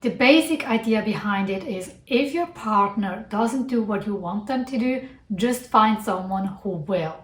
The basic idea behind it is if your partner doesn't do what you want them to do, just find someone who will.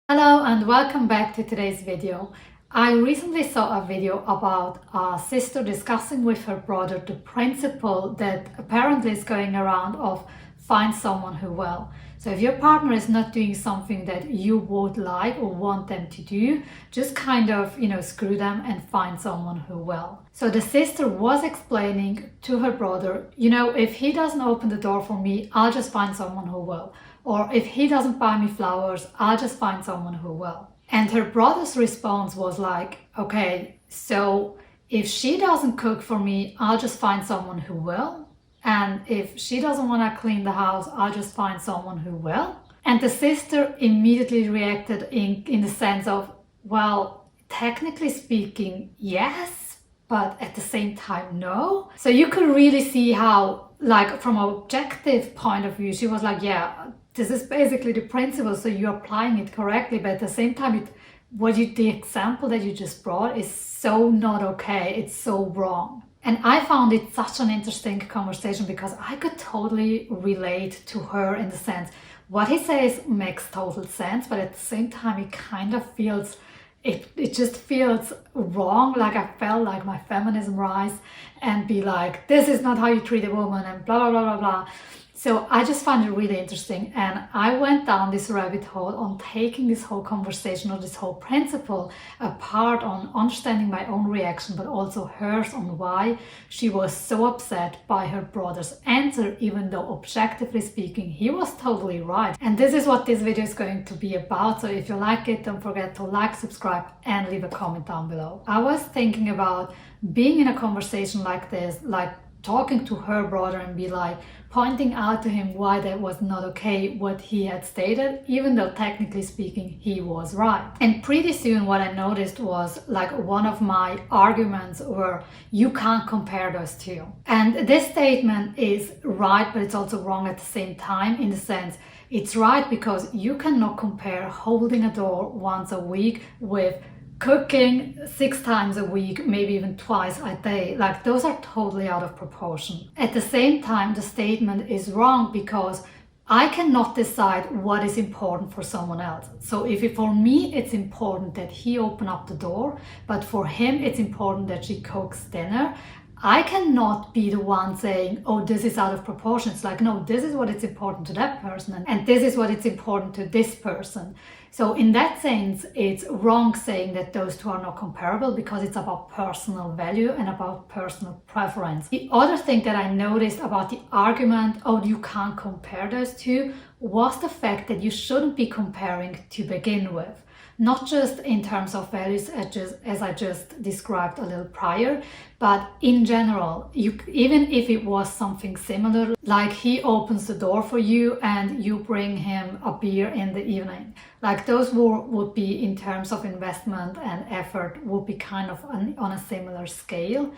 Hello and welcome back to today's video. I recently saw a video about a sister discussing with her brother the principle that apparently is going around of find someone who will. So if your partner is not doing something that you would like or want them to do, just kind of, screw them and find someone who will. So the sister was explaining to her brother, if he doesn't open the door for me, I'll just find someone who will. Or if he doesn't buy me flowers, I'll just find someone who will. And her brother's response was like, okay, so if she doesn't cook for me, I'll just find someone who will. And if she doesn't want to clean the house, I'll just find someone who will. And the sister immediately reacted in the sense of, well, technically speaking, yes, but at the same time, no. So you could really see how, like, from an objective point of view, she was like, yeah, this is basically the principle, so you're applying it correctly, but at the same time, the example that you just brought is so not okay. It's so wrong. And I found it such an interesting conversation because I could totally relate to her in the sense what he says makes total sense, but at the same time it kind of feels it just feels wrong. Like I felt like my feminism rise and be like, this is not how you treat a woman and blah blah blah blah blah. So I just find it really interesting, and I went down this rabbit hole on taking this whole conversation or this whole principle apart, on understanding my own reaction, but also hers, on why she was so upset by her brother's answer, even though objectively speaking, he was totally right. And this is what this video is going to be about. So if you like it, don't forget to like, subscribe, and leave a comment down below. I was thinking about being in a conversation like this, like talking to her brother and be like pointing out to him why that was not okay what he had stated, even though technically speaking he was right. And pretty soon what I noticed was like one of my arguments were, you can't compare those two. And this statement is right, but it's also wrong at the same time, in the sense it's right because you cannot compare holding a door once a week with cooking 6 times a week, maybe even twice a day. Like, those are totally out of proportion. At the same time, the statement is wrong because I cannot decide what is important for someone else. So if for me it's important that he open up the door, but for him it's important that she cooks dinner, I cannot be the one saying, oh, this is out of proportion. It's like, no, this is what is important to that person, and this is what is important to this person. So in that sense, it's wrong saying that those two are not comparable, because it's about personal value and about personal preference. The other thing that I noticed about the argument, oh, you can't compare those two, was the fact that you shouldn't be comparing to begin with. Not just in terms of values, as I just described a little prior, but in general, even if it was something similar, like he opens the door for you and you bring him a beer in the evening, like those would be, in terms of investment and effort, would be kind of on a similar scale.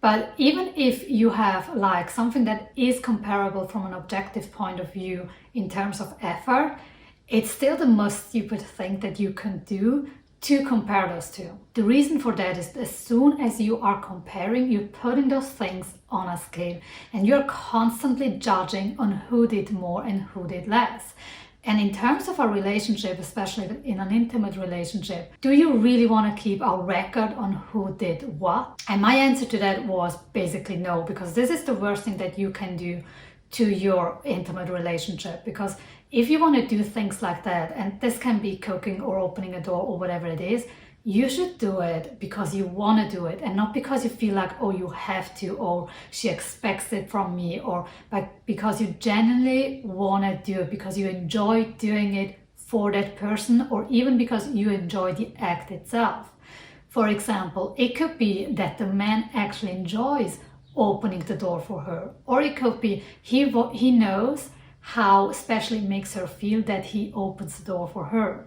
But even if you have like something that is comparable from an objective point of view in terms of effort, it's still the most stupid thing that you can do to compare those two. The reason for that is, as soon as you are comparing, you're putting those things on a scale and you're constantly judging on who did more and who did less. And in terms of a relationship, especially in an intimate relationship, do you really want to keep a record on who did what? And my answer to that was basically no, because this is the worst thing that you can do to your intimate relationship. Because if you want to do things like that, and this can be cooking or opening a door or whatever it is, you should do it because you want to do it, and not because you feel like, oh, you have to, or she expects it from me, or because you genuinely want to do it, because you enjoy doing it for that person, or even because you enjoy the act itself. For example, it could be that the man actually enjoys opening the door for her, or it could be he knows how special it makes her feel that he opens the door for her.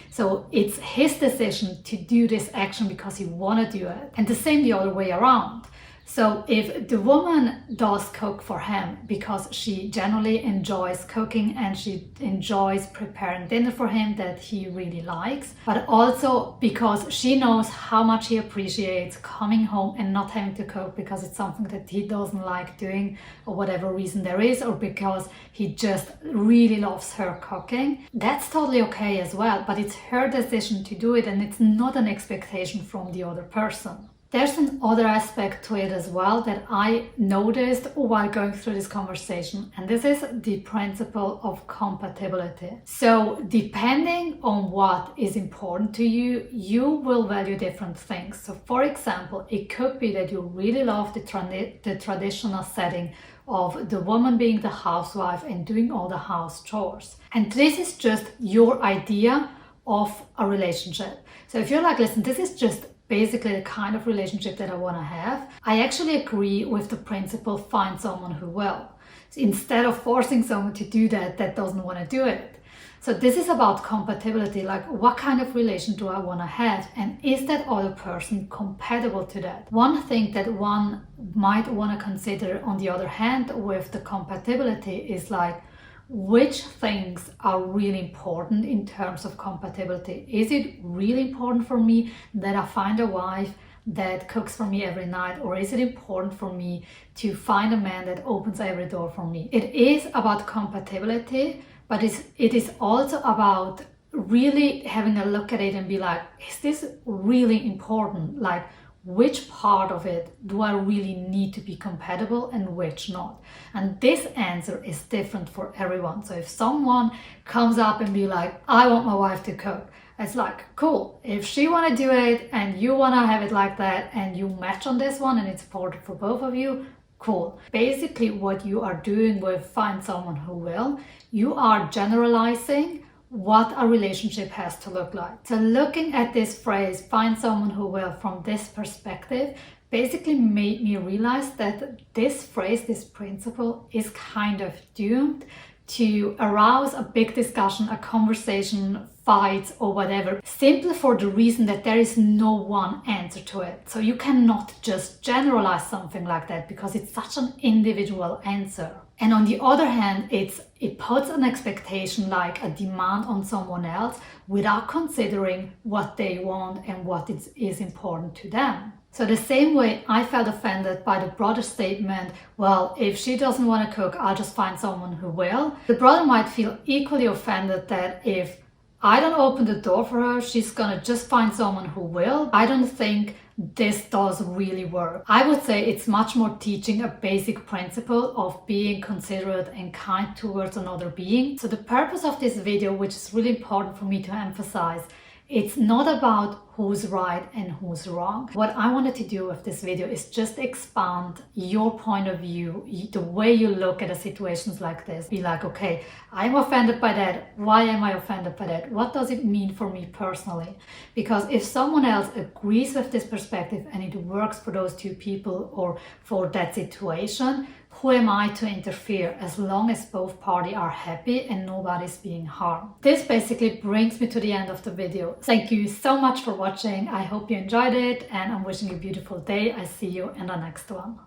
So it's his decision to do this action because he want to do it. And the same the other way around. So if the woman does cook for him because she generally enjoys cooking and she enjoys preparing dinner for him that he really likes, but also because she knows how much he appreciates coming home and not having to cook because it's something that he doesn't like doing or whatever reason there is, or because he just really loves her cooking, that's totally okay as well, but it's her decision to do it and it's not an expectation from the other person. There's another aspect to it as well that I noticed while going through this conversation, and this is the principle of compatibility. So depending on what is important to you, you will value different things. So for example, it could be that you really love the traditional setting of the woman being the housewife and doing all the house chores. And this is just your idea of a relationship. So if you're like, listen, this is just basically the kind of relationship that I want to have, I actually agree with the principle, find someone who will. So instead of forcing someone to do that doesn't want to do it. So this is about compatibility, like what kind of relation do I want to have, and is that other person compatible to that? One thing that one might want to consider on the other hand with the compatibility is like, which things are really important in terms of compatibility? Is it really important for me that I find a wife that cooks for me every night, or is it important for me to find a man that opens every door for me? It is about compatibility, but it is also about really having a look at it and be like, is this really important? Like, which part of it do I really need to be compatible and which not? And this answer is different for everyone. So if someone comes up and be like, I want my wife to cook, it's like, cool. If she want to do it and you want to have it like that and you match on this one and it's important for both of you, cool. Basically what you are doing with find someone who will, you are generalizing what a relationship has to look like. So looking at this phrase, find someone who will, from this perspective, basically made me realize that this phrase, this principle, is kind of doomed to arouse a big discussion, a conversation, fights or whatever, simply for the reason that there is no one answer to it. So you cannot just generalize something like that because it's such an individual answer. And on the other hand, it puts an expectation, like a demand on someone else without considering what they want and what is important to them. So the same way I felt offended by the brother's statement, well, if she doesn't want to cook, I'll just find someone who will. The brother might feel equally offended that if I don't open the door for her, she's gonna just find someone who will. I don't think this does really work. I would say it's much more teaching a basic principle of being considerate and kind towards another being. So the purpose of this video, which is really important for me to emphasize, it's not about who's right and who's wrong. What I wanted to do with this video is just expand your point of view, the way you look at a situations like this. Be like, okay, I'm offended by that. Why am I offended by that? What does it mean for me personally? Because if someone else agrees with this perspective and it works for those two people or for that situation, who am I to interfere as long as both parties are happy and nobody's being harmed? This basically brings me to the end of the video. Thank you so much for watching. I hope you enjoyed it and I'm wishing you a beautiful day. I see you in the next one.